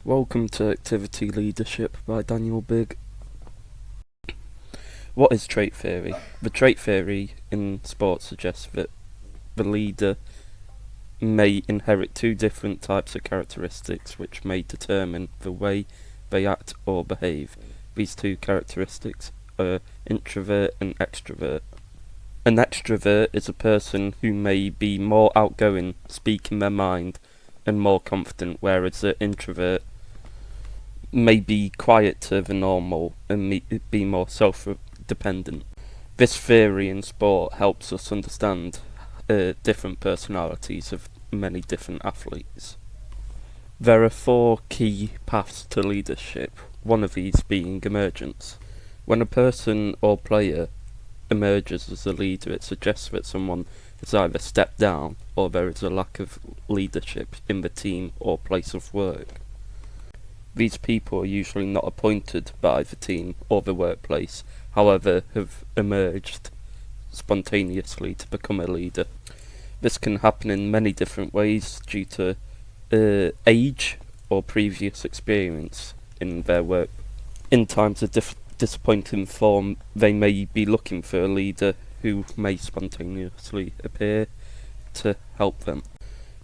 Welcome to Activity Leadership by Daniel Bigg. What is trait theory? The trait theory in sports suggests that the leader may inherit two different types of characteristics which may determine the way they act or behave. These two characteristics are introvert and extrovert. An extrovert is a person who may be more outgoing, speaking their mind, and more confident, whereas an introvert may be quieter than normal and be more self-dependent. This theory in sport helps us understand different personalities of many different athletes. There are four key paths to leadership, one of these being emergence. When a person or player emerges as a leader, it suggests that someone has either stepped down or there is a lack of leadership in the team or place of work. These people are usually not appointed by the team or the workplace, however have emerged spontaneously to become a leader. This can happen in many different ways due to age or previous experience in their work. In times of disappointing form, they may be looking for a leader who may spontaneously appear to help them.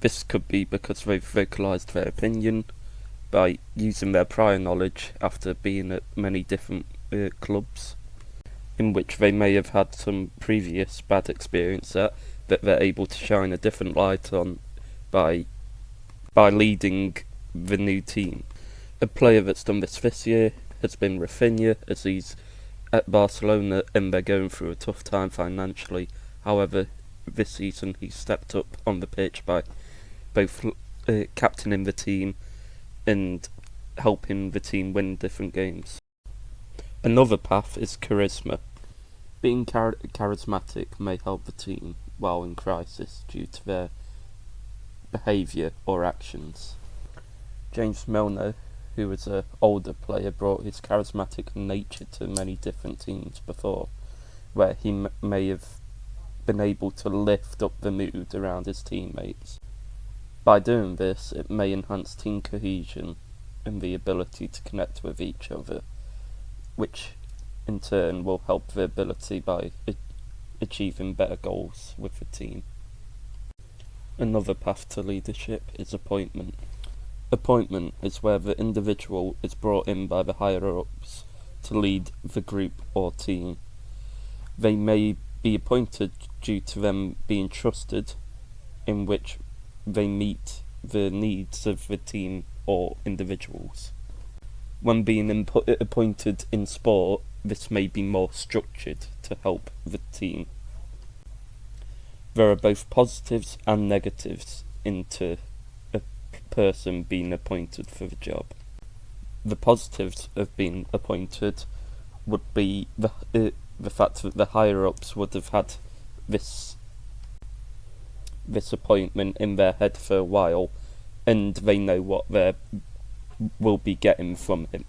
This could be because they've vocalised their opinion by using their prior knowledge after being at many different clubs in which they may have had some previous bad experience at, that they're able to shine a different light on by leading the new team. A player that's done this year has been Rafinha, as he's at Barcelona and they're going through a tough time financially. However, this season he stepped up on the pitch by both captaining the team and helping the team win different games. Another path is charisma. Being charismatic may help the team while in crisis due to their behaviour or actions. James Milner, who was an older player, brought his charismatic nature to many different teams before, where he may have been able to lift up the mood around his teammates. By doing this, it may enhance team cohesion and the ability to connect with each other, which in turn will help the ability by achieving better goals with the team. Another path to leadership is appointment. Appointment is where the individual is brought in by the higher-ups to lead the group or team. They may be appointed due to them being trusted, in which they meet the needs of the team or individuals. When being appointed in sport, this may be more structured to help the team. There are both positives and negatives into a person being appointed for the job. The positives of being appointed would be the fact that the higher-ups would have had this appointment in their head for a while, and they know what they will be getting from him.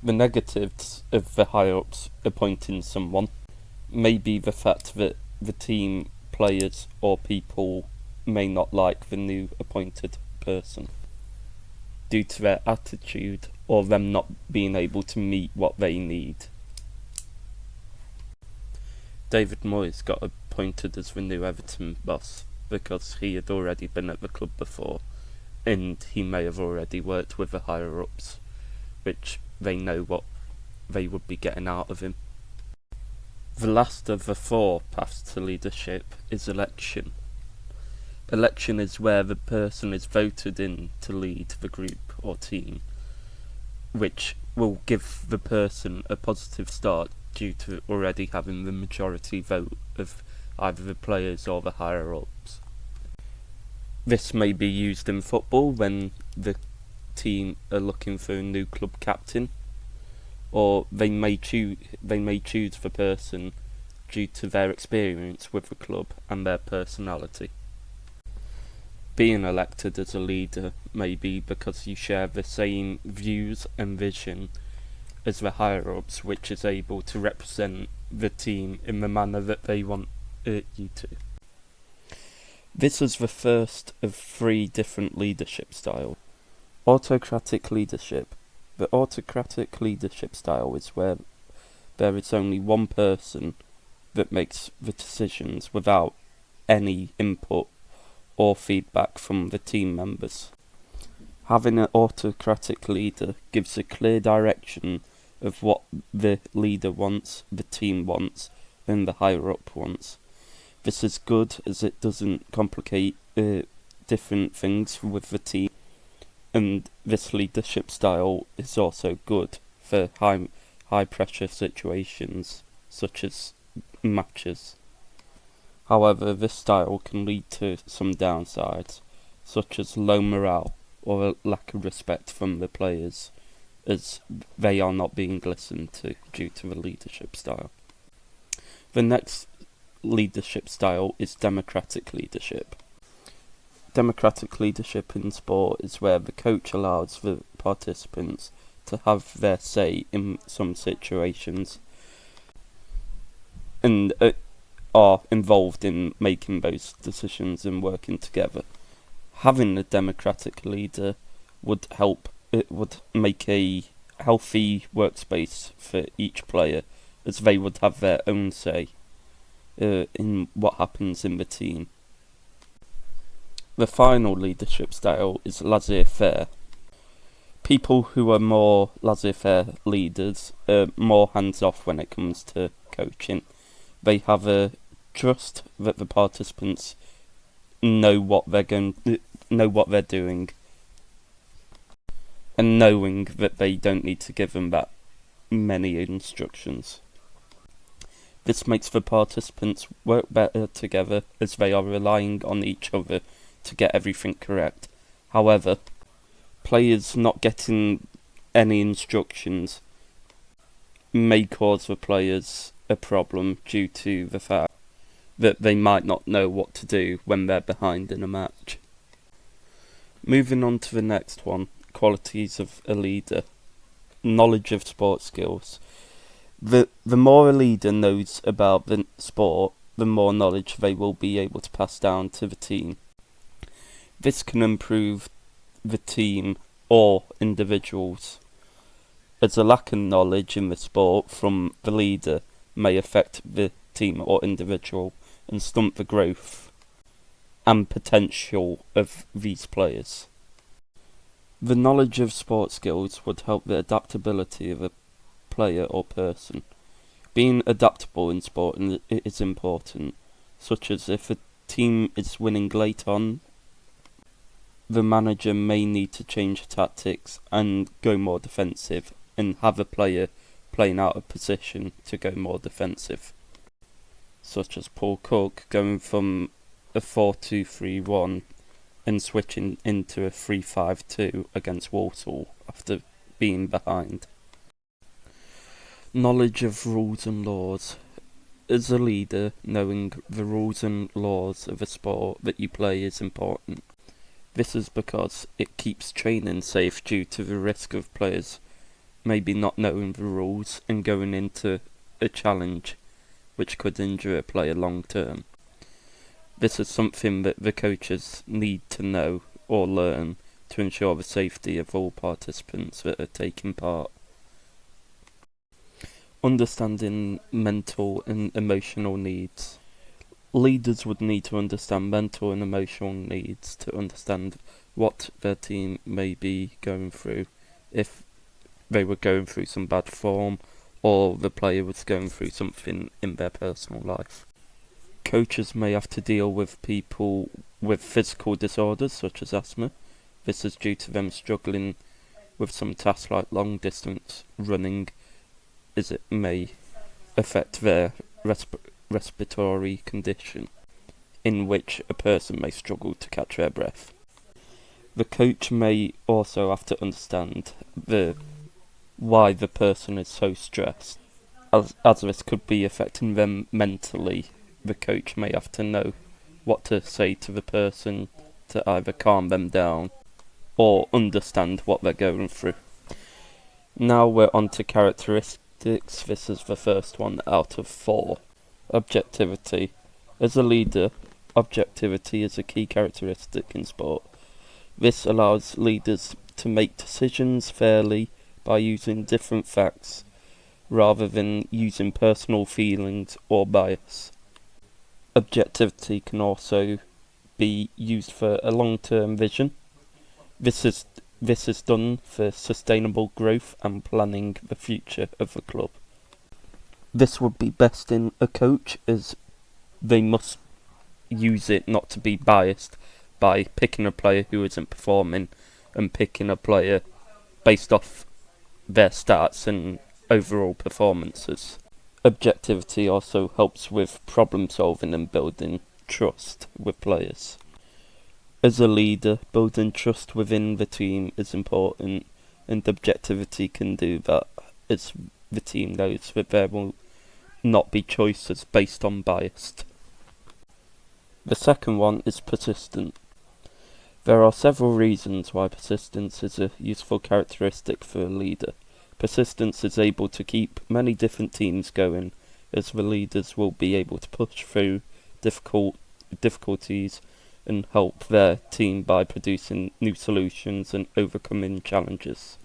The negatives of the higher-ups appointing someone may be the fact that the team, players or people may not like the new appointed person due to their attitude or them not being able to meet what they need. David Moyes got appointed as the new Everton boss because he had already been at the club before, and he may have already worked with the higher-ups, which they know what they would be getting out of him. The last of the four paths to leadership is election. Election is where the person is voted in to lead the group or team, which will give the person a positive start due to already having the majority vote of either the players or the higher-ups. This may be used in football when the team are looking for a new club captain, or they may choose the person due to their experience with the club and their personality. Being elected as a leader may be because you share the same views and vision as the higher-ups, which is able to represent the team in the manner that they want you to. This is the first of 3 different leadership styles. Autocratic leadership. The autocratic leadership style is where there is only one person that makes the decisions without any input or feedback from the team members. Having an autocratic leader gives a clear direction of what the leader wants, the team wants, and the higher up wants. This is good as it doesn't complicate different things with the team, and this leadership style is also good for high pressure situations such as matches. However, this style can lead to some downsides, such as low morale or a lack of respect from the players, as they are not being listened to due to the leadership style. The next leadership style is democratic leadership. Democratic leadership in sport is where the coach allows the participants to have their say in some situations and are involved in making those decisions and working together. Having a democratic leader would help. It would make a healthy workspace for each player, as they would have their own say in what happens in the team. The final leadership style is laissez-faire. People who are more laissez-faire leaders are more hands-off when it comes to coaching. They have a trust that the participants know what they're doing, and knowing that they don't need to give them that many instructions. This makes the participants work better together as they are relying on each other to get everything correct. However, players not getting any instructions may cause the players a problem due to the fact that they might not know what to do when they're behind in a match. Moving on to the next one, qualities of a leader. Knowledge of sport skills. The more a leader knows about the sport, the more knowledge they will be able to pass down to the team. This can improve the team or individuals, as a lack of knowledge in the sport from the leader may affect the team or individual and stunt the growth and potential of these players. The knowledge of sport skills would help the adaptability of a player or person. Being adaptable in sport is important, such as if a team is winning late on, the manager may need to change tactics and go more defensive, and have a player playing out of position to go more defensive, such as Paul Cook going from a 4-2-3-1 and switching into a 3-5-2 against Walsall after being behind. Knowledge of rules and laws. As a leader, knowing the rules and laws of a sport that you play is important. This is because it keeps training safe due to the risk of players maybe not knowing the rules and going into a challenge which could injure a player long term. This is something that the coaches need to know or learn to ensure the safety of all participants that are taking part. Understanding mental and emotional needs. Leaders would need to understand mental and emotional needs to understand what their team may be going through, if they were going through some bad form or the player was going through something in their personal life. Coaches may have to deal with people with physical disorders such as asthma. This is due to them struggling with some tasks like long distance running, as it may affect their respiratory condition, in which a person may struggle to catch their breath. The coach may also have to understand why the person is so stressed, as this could be affecting them mentally. The coach may have to know what to say to the person to either calm them down or understand what they're going through. Now we're on to characteristics. This is the first one out of 4. Objectivity. As a leader, objectivity is a key characteristic in sport. This allows leaders to make decisions fairly by using different facts rather than using personal feelings or bias. Objectivity can also be used for a long-term vision. This is done for sustainable growth and planning the future of the club. This would be best in a coach, as they must use it not to be biased by picking a player who isn't performing and picking a player based off their stats and overall performances. Objectivity also helps with problem solving and building trust with players. As a leader, building trust within the team is important, and objectivity can do that, as the team knows that there will not be choices based on bias. The second one is persistent. There are several reasons why persistence is a useful characteristic for a leader. Persistence is able to keep many different teams going, as the leaders will be able to push through difficulties and help their team by producing new solutions and overcoming challenges.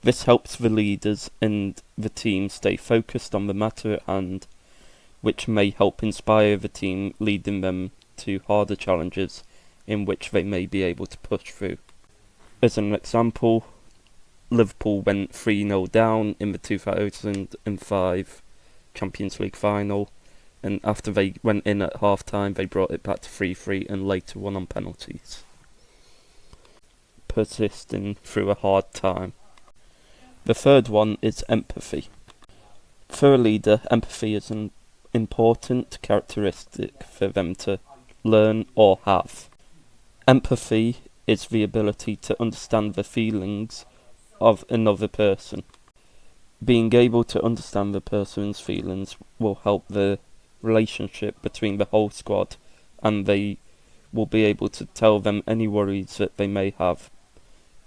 This helps the leaders and the team stay focused on the matter at hand, which may help inspire the team, leading them to harder challenges in which they may be able to push through. As an example, Liverpool went 3-0 down in the 2005 Champions League final, and after they went in at half-time, they brought it back to 3-3 and later won on penalties. Persisting through a hard time. The third one is empathy. For a leader, empathy is an important characteristic for them to learn or have. Empathy is the ability to understand the feelings of another person. Being able to understand the person's feelings will help the relationship between the whole squad, and they will be able to tell them any worries that they may have,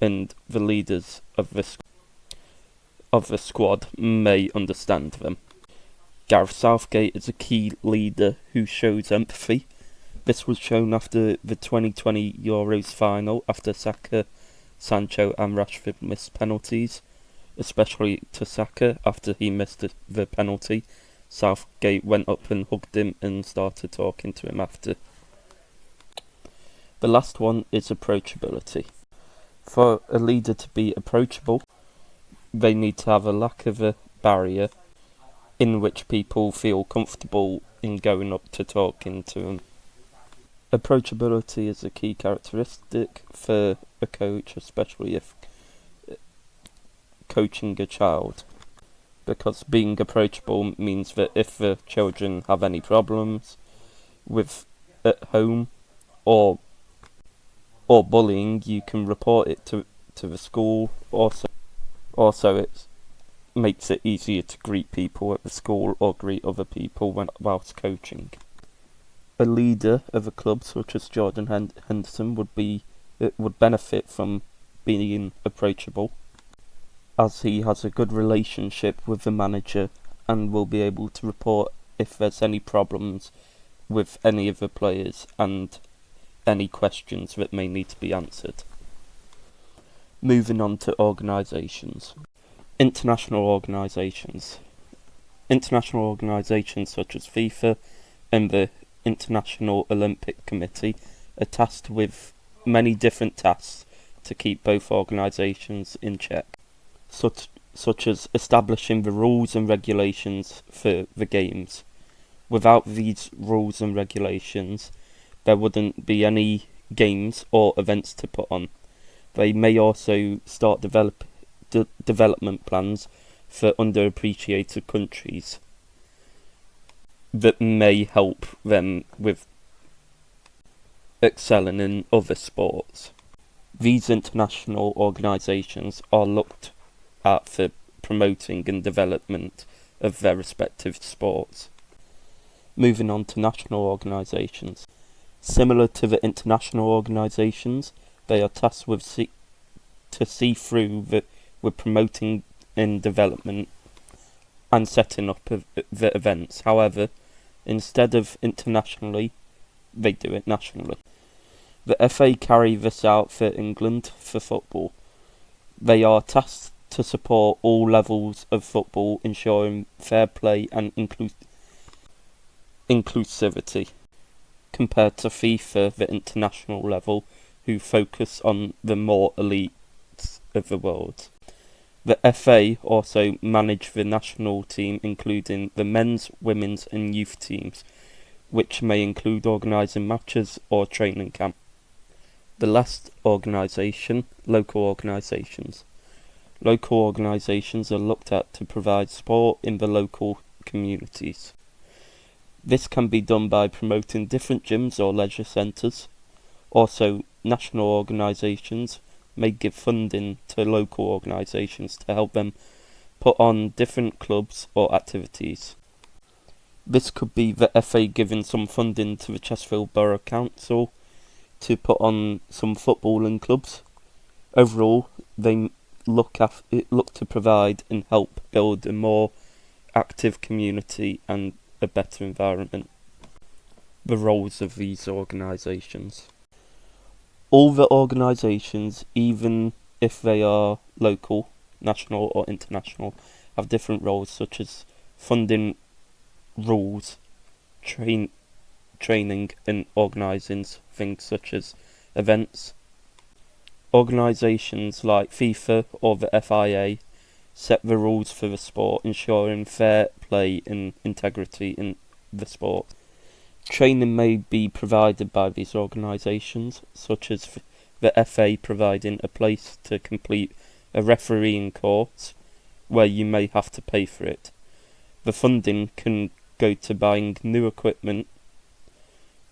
and the leaders of the squad may understand them. Gareth Southgate is a key leader who shows empathy. This was shown after the 2020 Euros final, after Saka, Sancho and Rashford missed penalties, especially to Saka. After he missed the penalty, Southgate went up and hugged him and started talking to him after. The last one is approachability. For a leader to be approachable, they need to have a lack of a barrier in which people feel comfortable in going up to talking to them. Approachability is a key characteristic for a coach, especially if coaching a child, because being approachable means that if the children have any problems with at home or bullying, you can report it to the school. Also it makes it easier to greet people at the school or greet other people whilst coaching. A leader of a club such as Jordan Henderson would benefit from being approachable, as he has a good relationship with the manager and will be able to report if there's any problems with any of the players and any questions that may need to be answered. Moving on to organisations. International organisations. International organisations such as FIFA and the International Olympic Committee are tasked with many different tasks to keep both organisations in check, such as establishing the rules and regulations for the games. Without these rules and regulations, there wouldn't be any games or events to put on. They may also start development plans for underappreciated countries that may help them with excelling in other sports. These international organisations are looked at for promoting and development of their respective sports. Moving on to national organisations. Similar to the international organisations, they are tasked with to see through with promoting and development and setting up the events. However, instead of internationally, they do it nationally. The FA carry this out for England for football. They are tasked to support all levels of football, ensuring fair play and inclusivity, compared to FIFA, the international level, who focus on the more elites of the world. The FA also manage the national team, including the men's, women's and youth teams, which may include organising matches or training camp. The last organisation, local organisations. Local organisations are looked at to provide sport in the local communities. This can be done by promoting different gyms or leisure centres. Also, national organisations may give funding to local organisations to help them put on different clubs or activities. This could be the FA giving some funding to the Chesterfield Borough Council to put on some footballing clubs. Overall, they look to provide and help build a more active community and a better environment. The roles of these organisations. All the organisations, even if they are local, national or international, have different roles such as funding, rules, training and organising things such as events. Organisations like FIFA or the FIA set the rules for the sport, ensuring fair play and integrity in the sport. Training may be provided by these organisations, such as the FA providing a place to complete a refereeing course, where you may have to pay for it. The funding can go to buying new equipment,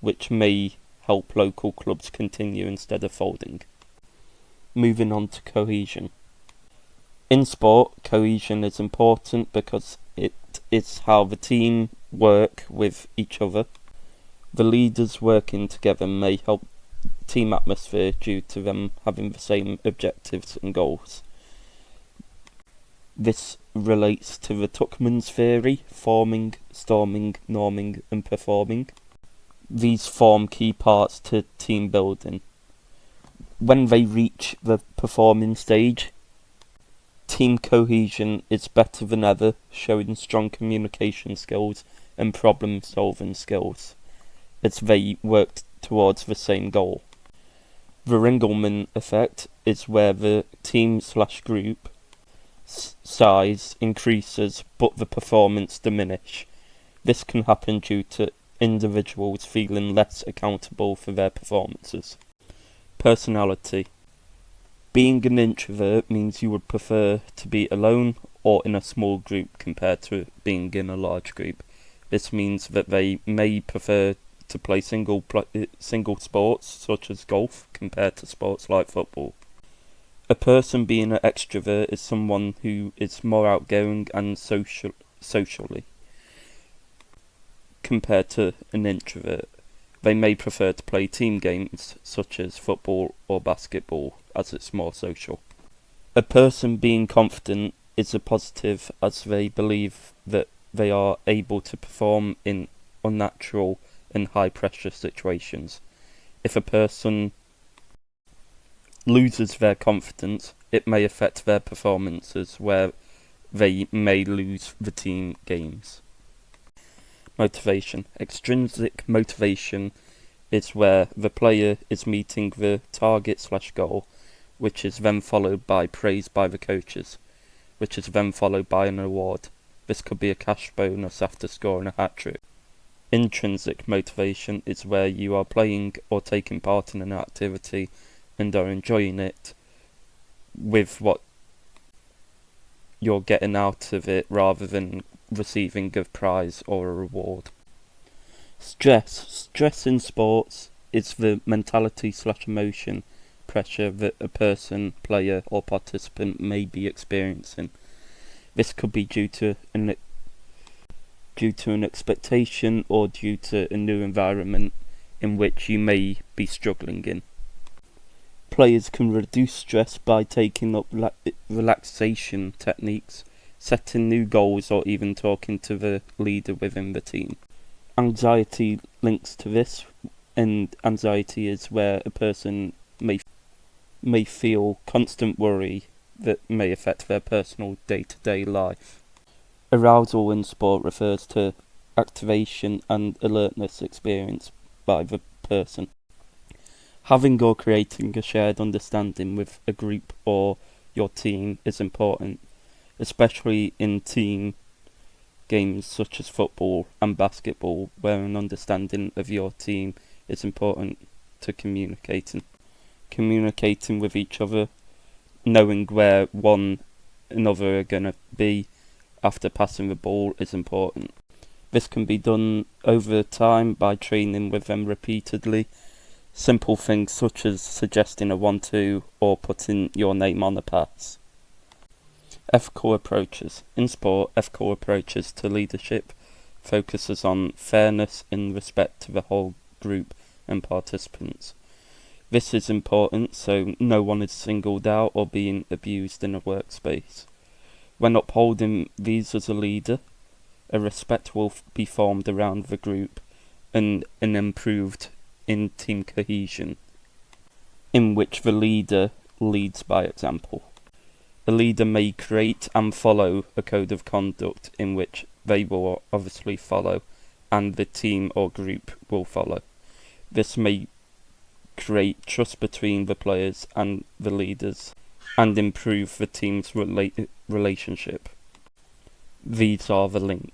which may help local clubs continue instead of folding. Moving on to cohesion. In sport, cohesion is important because it is how the team work with each other. The leaders working together may help team atmosphere due to them having the same objectives and goals. This relates to the Tuchman's theory: forming, storming, norming and performing. These form key parts to team building. When they reach the performing stage, team cohesion is better than ever, showing strong communication skills and problem solving skills as they work towards the same goal. The Ringelmann effect is where the team/group size increases but the performance diminish. This can happen due to individuals feeling less accountable for their performances. Personality. Being an introvert means you would prefer to be alone or in a small group compared to being in a large group. This means that they may prefer to play single sports such as golf compared to sports like football. A person being an extrovert is someone who is more outgoing and socially compared to an introvert. They may prefer to play team games such as football or basketball as it's more social. A person being confident is a positive as they believe that they are able to perform in unnatural and high pressure situations. If a person loses their confidence, it may affect their performances where they may lose the team games. Motivation. Extrinsic motivation is where the player is meeting the target/goal, which is then followed by praise by the coaches, which is then followed by an award. This could be a cash bonus after scoring a hat-trick. Intrinsic motivation is where you are playing or taking part in an activity and are enjoying it with what you're getting out of it rather than receiving a prize or a reward. Stress in sports is the mentality/emotion pressure that a person, player or participant may be experiencing. This could be due to an expectation or due to a new environment in which you may be struggling in. Players can reduce stress by taking up relaxation techniques, setting new goals or even talking to the leader within the team. Anxiety links to this, And anxiety is where a person may feel constant worry that may affect their personal day-to-day life. Arousal in sport refers to activation and alertness experienced by the person. Having or creating a shared understanding with a group or your team is important, especially in team games such as football and basketball, where an understanding of your team is important to communicating with each other, knowing where one another are going to be after passing the ball is important. This can be done over time by training with them repeatedly. Simple things such as suggesting a 1-2 or putting your name on a pass. Ethical approaches. In sport, ethical approaches to leadership focuses on fairness and respect to the whole group and participants. This is important so no one is singled out or being abused in a workspace. When upholding these as a leader, a respect will be formed around the group and an improved in team cohesion, in which the leader leads by example. The leader may create and follow a code of conduct in which they will obviously follow and the team or group will follow. This may create trust between the players and the leaders and improve the team's relationship. These are the links.